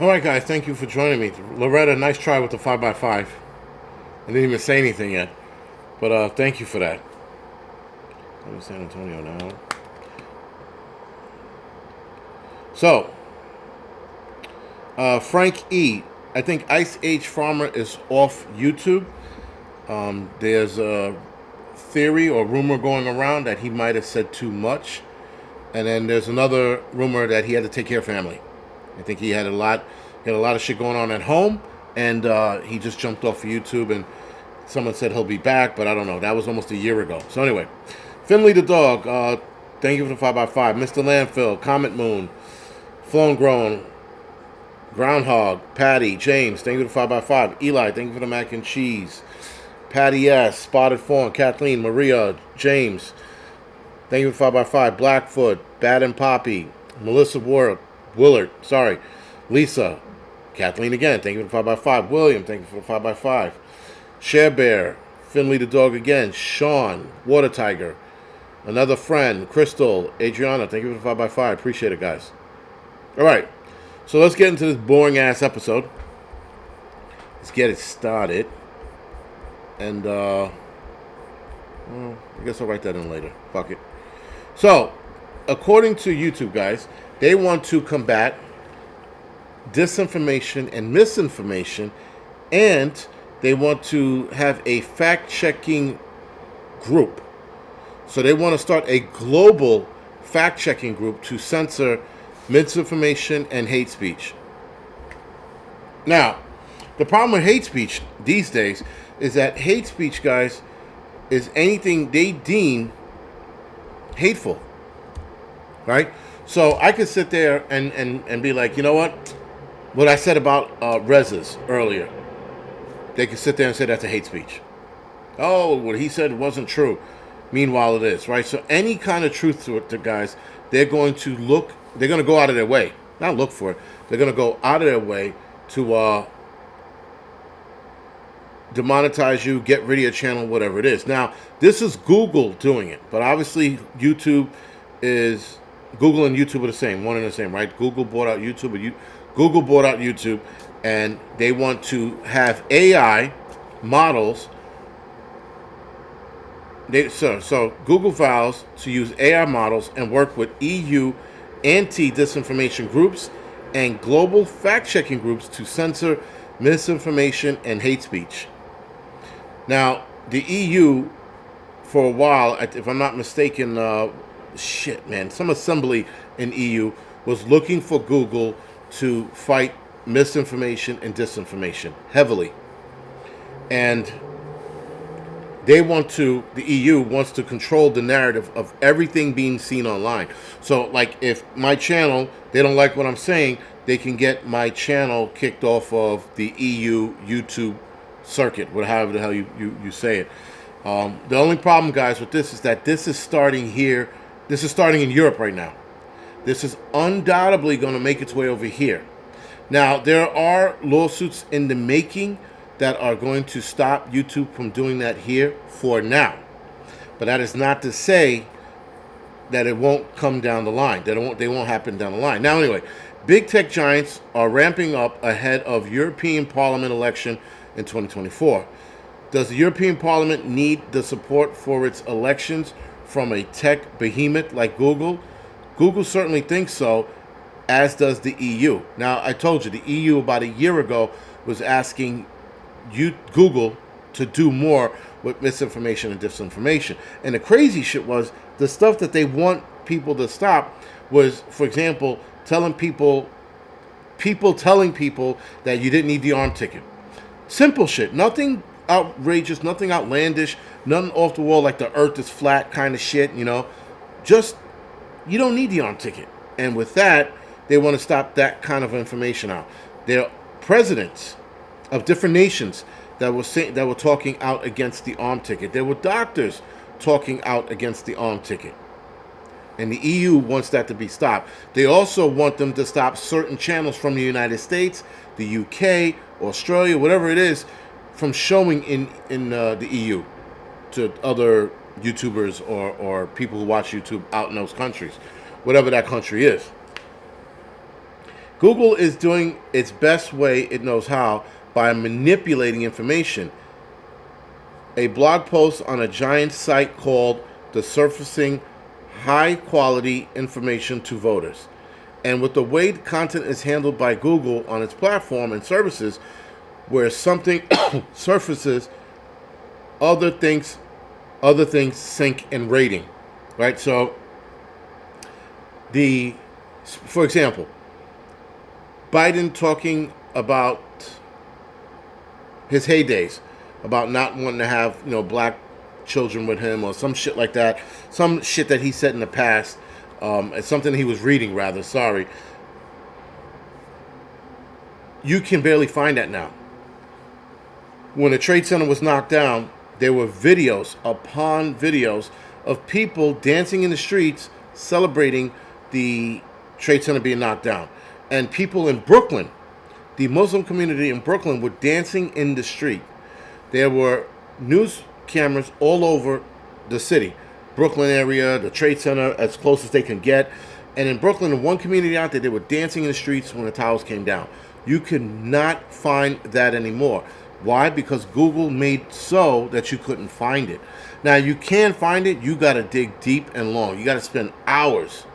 All right, guys, thank you for joining me. Loretta, nice try with the 5x5. I didn't even say anything yet, but thank you for that. I'm in San Antonio now. So, Frank E. I think Ice Age Farmer is off YouTube. There's a theory or rumor going around that he might have said too much. And then there's another rumor that he had to take care of family. I think he had a lot of shit going on at home, and he just jumped off of YouTube. And someone said he'll be back, but I don't know. That was almost a year ago. So anyway, Finley the dog. Thank you for the 5x5. Mr. Landfill, Comet Moon, Flown Grown, Groundhog, Patty, James. Thank you for the 5x5. Eli, thank you for the mac and cheese. Patty S, Spotted Fawn, Kathleen, Maria, James. Thank you for 5x5. Blackfoot, Bad and Poppy, Melissa Willard, Lisa, Kathleen again, thank you for the 5x5. William, thank you for the 5x5. Share Bear, Finley the dog again. Sean, Water Tiger, another friend, Crystal, Adriana, thank you for the 5x5. Appreciate it, guys. All right, so let's get into this boring ass episode. Let's get it started. And, well, I guess I'll write that in later. Fuck it. So, according to YouTube, guys, they want to combat disinformation and misinformation, and they want to have a fact-checking group. So they want to start a global fact-checking group to censor misinformation and hate speech. Now, the problem with hate speech these days is that hate speech, guys, is anything they deem hateful, right? So I could sit there and be like, you know what I said about Rez's earlier, they could sit there and say that's a hate speech. Oh, what he said wasn't true. Meanwhile, it is, right? So any kind of truth to it, the guys, they're going to go out of their way, not look for it. They're going to go out of their way to demonetize you, get rid of your channel, whatever it is. Now, this is Google doing it, but obviously Google and YouTube are the same, one and the same, right? Google bought out YouTube, and they want to have AI models. So Google vows to use AI models and work with EU anti-disinformation groups and global fact-checking groups to censor misinformation and hate speech. Now, the EU, for a while, if I'm not mistaken, some assembly in EU was looking for Google to fight misinformation and disinformation heavily. And the EU wants to control the narrative of everything being seen online. So, like, if my channel, they don't like what I'm saying, they can get my channel kicked off of the EU YouTube circuit, however the hell you say it. The only problem, guys, with this is that this is starting here. This is starting in Europe right now. This is undoubtedly going to make its way over here. Now, there are lawsuits in the making that are going to stop YouTube from doing that here for now. But that is not to say that it won't come down the line. They won't happen down the line. Now, anyway, big tech giants are ramping up ahead of European Parliament election in 2024. Does the European Parliament need the support for its elections from a tech behemoth like Google? Google certainly thinks so, as does the EU. Now, I told you, the EU about a year ago was asking Google to do more with misinformation and disinformation. And the crazy shit was, the stuff that they want people to stop was, for example, telling people that you didn't need the arm ticket. Simple shit. Nothing outrageous, nothing outlandish, nothing off the wall like the earth is flat kind of shit, Just, you don't need the arm ticket. And with that, they want to stop that kind of information out. There are presidents of different nations that were talking out against the arm ticket. There were doctors talking out against the arm ticket. And the EU wants that to be stopped. They also want them to stop certain channels from the United States, the UK, Australia, whatever it is, from showing in the EU to other YouTubers or people who watch YouTube out in those countries, whatever that country is. Google is doing its best way it knows how by manipulating information. A blog post on a giant site called The Surfacing High Quality Information to Voters. And with the way content is handled by Google on its platform and services, where something surfaces, other things sink in rating, right? So, for example, Biden talking about his heydays, about not wanting to have black children with him or some shit like that, some shit that he said in the past. It's something he was reading, rather. Sorry. You can barely find that now. When the Trade Center was knocked down, there were videos upon videos of people dancing in the streets celebrating the Trade Center being knocked down. And people in Brooklyn, the Muslim community in Brooklyn, were dancing in the street. There were news cameras all over the city. Brooklyn area, the Trade Center, as close as they can get. And in Brooklyn, in one community out there, they were dancing in the streets when the towers came down. You cannot find that anymore. Why? Because Google made so that you couldn't find it. Now, you can find it. You got to dig deep and long. You got to spend hours.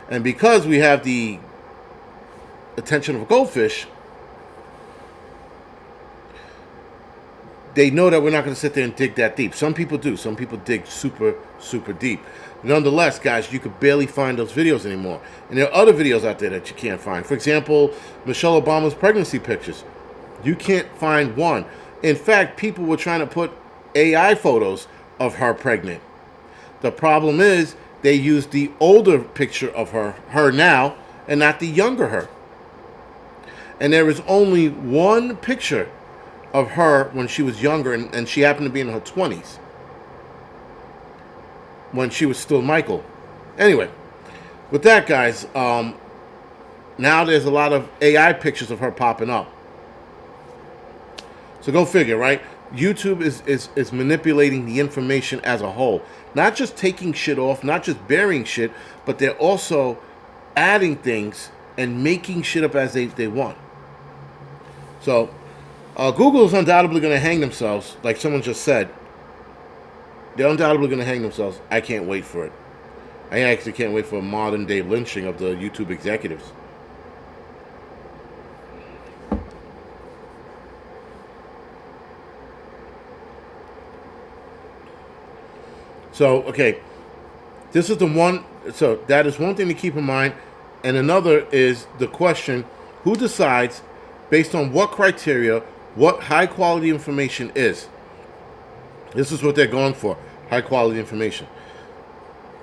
And because we have the attention of a goldfish, they know that we're not going to sit there and dig that deep. Some people do. Some people dig super, super deep. Nonetheless, guys, you could barely find those videos anymore. And there are other videos out there that you can't find. For example, Michelle Obama's pregnancy pictures. You can't find one. In fact, people were trying to put AI photos of her pregnant. The problem is they used the older picture of her now, and not the younger her. And there is only one picture of her when she was younger, and she happened to be in her 20s when she was still Michael. Anyway, with that, guys, now there's a lot of AI pictures of her popping up. So go figure, right? YouTube is manipulating the information as a whole. Not just taking shit off, not just burying shit, but they're also adding things and making shit up as they want. So Google is undoubtedly going to hang themselves, like someone just said. They're undoubtedly going to hang themselves. I can't wait for it. I actually can't wait for a modern day lynching of the YouTube executives. So, okay, this is the one. So that is one thing to keep in mind. And another is the question, who decides based on what criteria what high quality information is? This is what they're going for, high quality information.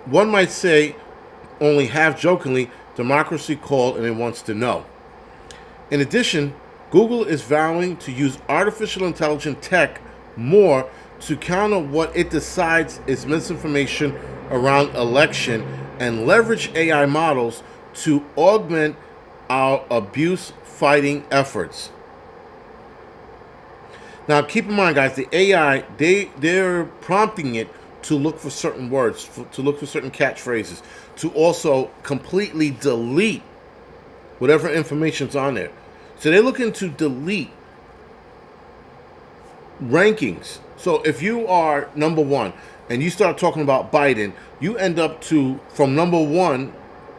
One might say, only half jokingly, democracy called and it wants to know. In addition, Google is vowing to use artificial intelligence tech more to counter what it decides is misinformation around election and leverage AI models to augment our abuse fighting efforts. Now, keep in mind, guys, the AI, they're prompting it to look for certain words, to look for certain catchphrases, to also completely delete whatever information's on there. So they're looking to delete rankings. So if you are number one and you start talking about Biden, you end up from number one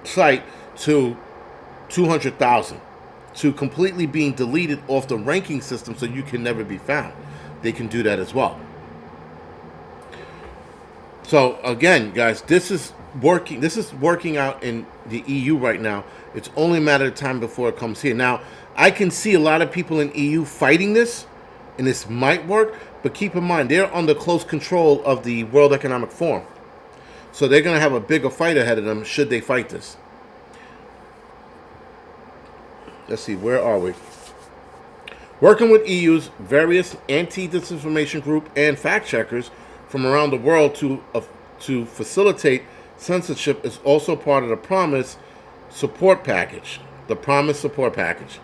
site to 200,000. To completely being deleted off the ranking system so you can never be found. They can do that as well. So again, guys, this is working out in the EU right now. It's only a matter of time before it comes here. Now, I can see a lot of people in EU fighting this, and this might work, but keep in mind, they're under close control of the World Economic Forum. So they're going to have a bigger fight ahead of them should they fight this. Let's see, where are we? Working with EU's various anti-disinformation group and fact checkers from around the world to facilitate censorship is also part of the Promise support package. The Promise support package.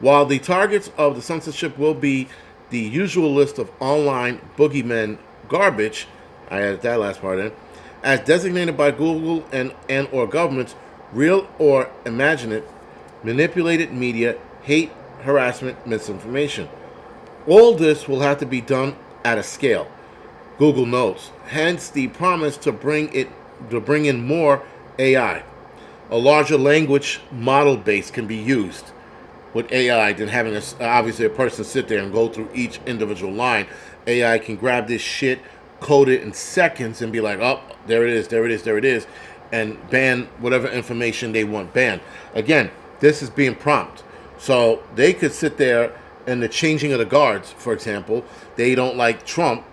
While the targets of the censorship will be the usual list of online boogeymen garbage, I added that last part in, as designated by Google and or governments, real or imagined, manipulated media, hate, harassment, misinformation. All this will have to be done at a scale. Google knows. Hence the promise to bring in more AI. A larger language model base can be used with AI than having obviously a person sit there and go through each individual line. AI can grab this shit, code it in seconds, and be like, "Oh, there it is, there it is, there it is," and ban whatever information they want banned. Again, this is being prompt, so they could sit there and the changing of the guards, for example, they don't like Trump,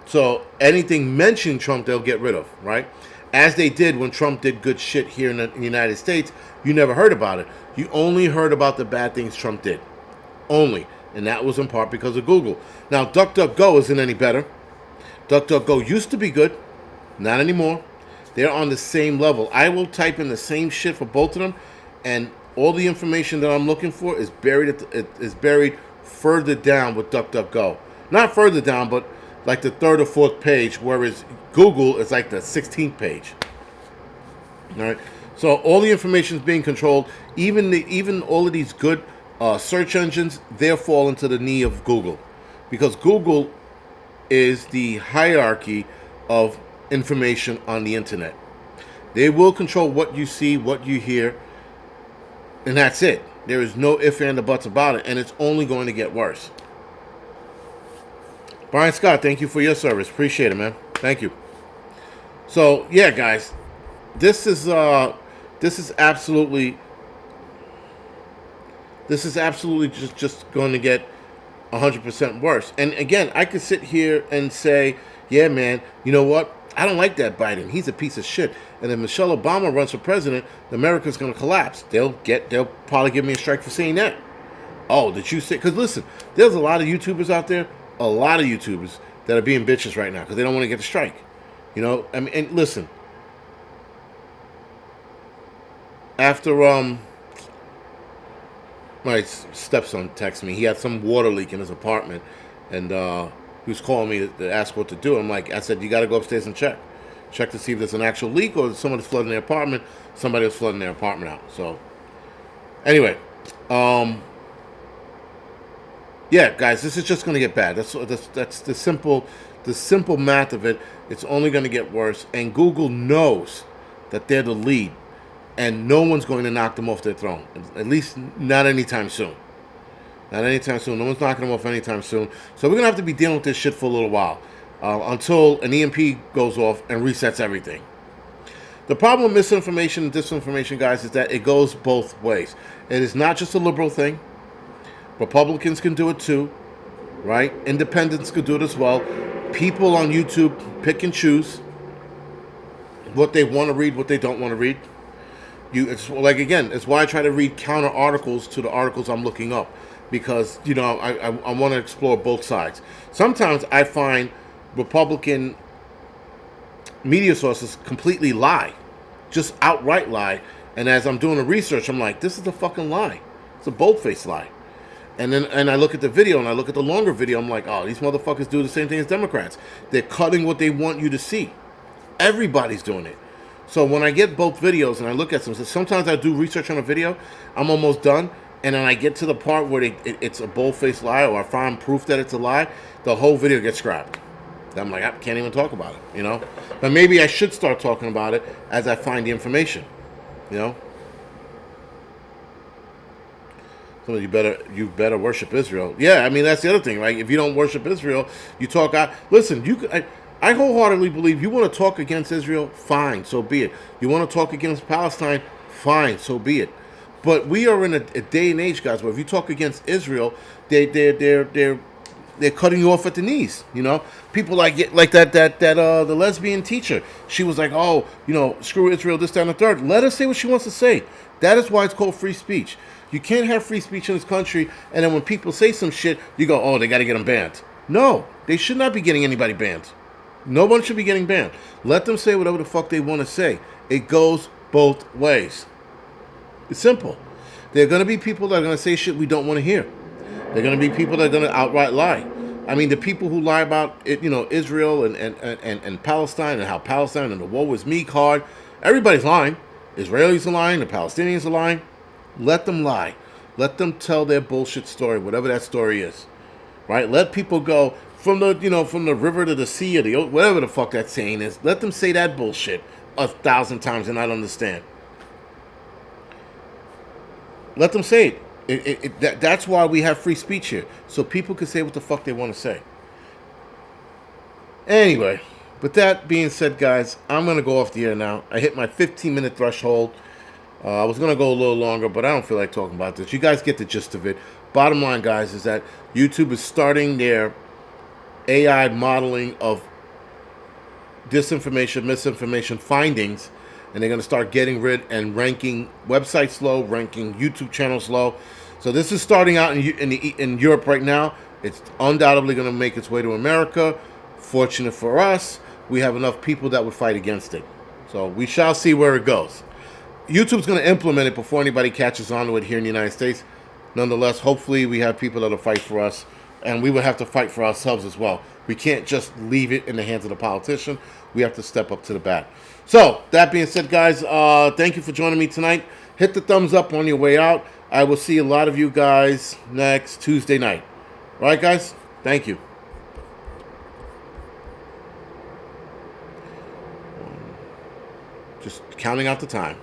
so anything mentioning Trump, they'll get rid of, right? As they did when Trump did good shit here in the United States, you never heard about it. You only heard about the bad things Trump did. Only. And that was in part because of Google. Now, DuckDuckGo isn't any better. DuckDuckGo used to be good. Not anymore. They're on the same level. I will type in the same shit for both of them, and all the information that I'm looking for is buried further down with DuckDuckGo. Not further down, but like the third or fourth page, whereas Google is like the 16th page. All right. So all the information is being controlled. Even all of these good search engines, they'll fall into the knee of Google, because Google is the hierarchy of information on the internet. They will control what you see, what you hear, and that's it. There is no ifs and buts about it, and it's only going to get worse. Brian Scott, thank you for your service. Appreciate it, man. Thank you. So yeah, guys, this is absolutely just going to get 100% worse. And again, I could sit here and say, yeah, man, you know what? I don't like that Biden. He's a piece of shit. And if Michelle Obama runs for president, America's going to collapse. They'll probably give me a strike for saying that. Oh, did you say? Because listen, there's a lot of YouTubers out there, that are being bitches right now because they don't want to get a strike. You know, I mean, and listen, after my stepson texted me, he had some water leak in his apartment, and he was calling me to ask what to do. I said, you got to go upstairs and check to see if there's an actual leak or somebody's flooding their apartment. Somebody was flooding their apartment out. So anyway, yeah, guys, this is just going to get bad. That's the simple math of it. It's only going to get worse, and Google knows that they're the lead, and no one's going to knock them off their throne. At least not anytime soon. Not anytime soon. No one's knocking them off anytime soon. So we're going to have to be dealing with this shit for a little while until an EMP goes off and resets everything. The problem with misinformation and disinformation, guys, is that it goes both ways. It is not just a liberal thing. Republicans can do it too, right? Independents could do it as well. People on YouTube pick and choose what they want to read, what they don't want to read. It's why I try to read counter articles to the articles I'm looking up, because I want to explore both sides. Sometimes I find Republican media sources completely lie, just outright lie, and as I'm doing the research, I'm like, this is a fucking lie. It's a bold-faced lie. And I look at the video, and I look at the longer video, I'm like, oh, these motherfuckers do the same thing as Democrats. They're cutting what they want you to see. Everybody's doing it. So when I get both videos and I look at them, sometimes I do research on a video, I'm almost done, and then I get to the part where it's a bold-faced lie, or I find proof that it's a lie, the whole video gets scrapped. I'm like, I can't even talk about it, But maybe I should start talking about it as I find the information, You better worship Israel. Yeah, I mean, that's the other thing, right? If you don't worship Israel, you talk out. Listen, I wholeheartedly believe you want to talk against Israel, fine, so be it. You want to talk against Palestine, fine, so be it. But we are in a day and age, guys, where if you talk against Israel, they're cutting you off at the knees. People like that the lesbian teacher. She was like, oh, screw Israel, this, that, and the third. Let her say what she wants to say. That is why it's called free speech. You can't have free speech in this country, and then when people say some shit, you go, oh, they got to get them banned. No, they should not be getting anybody banned. No one should be getting banned. Let them say whatever the fuck they want to say. It goes both ways. It's simple. There are going to be people that are going to say shit we don't want to hear. There are going to be people that are going to outright lie. I mean, the people who lie about it, Israel and Palestine, and how Palestine and the woe is me card, everybody's lying. Israelis are lying. The Palestinians are lying. Let them lie. Let them tell their bullshit story, whatever that story is. Right? Let people go from the river to the sea or the whatever the fuck that saying is. Let them say that bullshit 1,000 times and not understand. Let them say it. That's why we have free speech here, so people can say what the fuck they want to say. Anyway, with that being said, guys, I'm gonna go off the air now. I hit my 15-minute threshold. I was gonna go a little longer, but I don't feel like talking about this. You guys get the gist of it. Bottom line, guys, is that YouTube is starting their AI modeling of disinformation, misinformation findings, and they're going to start getting rid and ranking websites low, ranking YouTube channels low. So this is starting out in Europe right now. It's undoubtedly going to make its way to America. Fortunate for us, we have enough people that would fight against it. So we shall see where it goes. YouTube's going to implement it before anybody catches on to it here in the United States. Nonetheless, hopefully we have people that'll fight for us, and we will have to fight for ourselves as well. We can't just leave it in the hands of the politician. We have to step up to the bat. So, that being said, guys, thank you for joining me tonight. Hit the thumbs up on your way out. I will see a lot of you guys next Tuesday night. All right, guys? Thank you. Just counting out the time.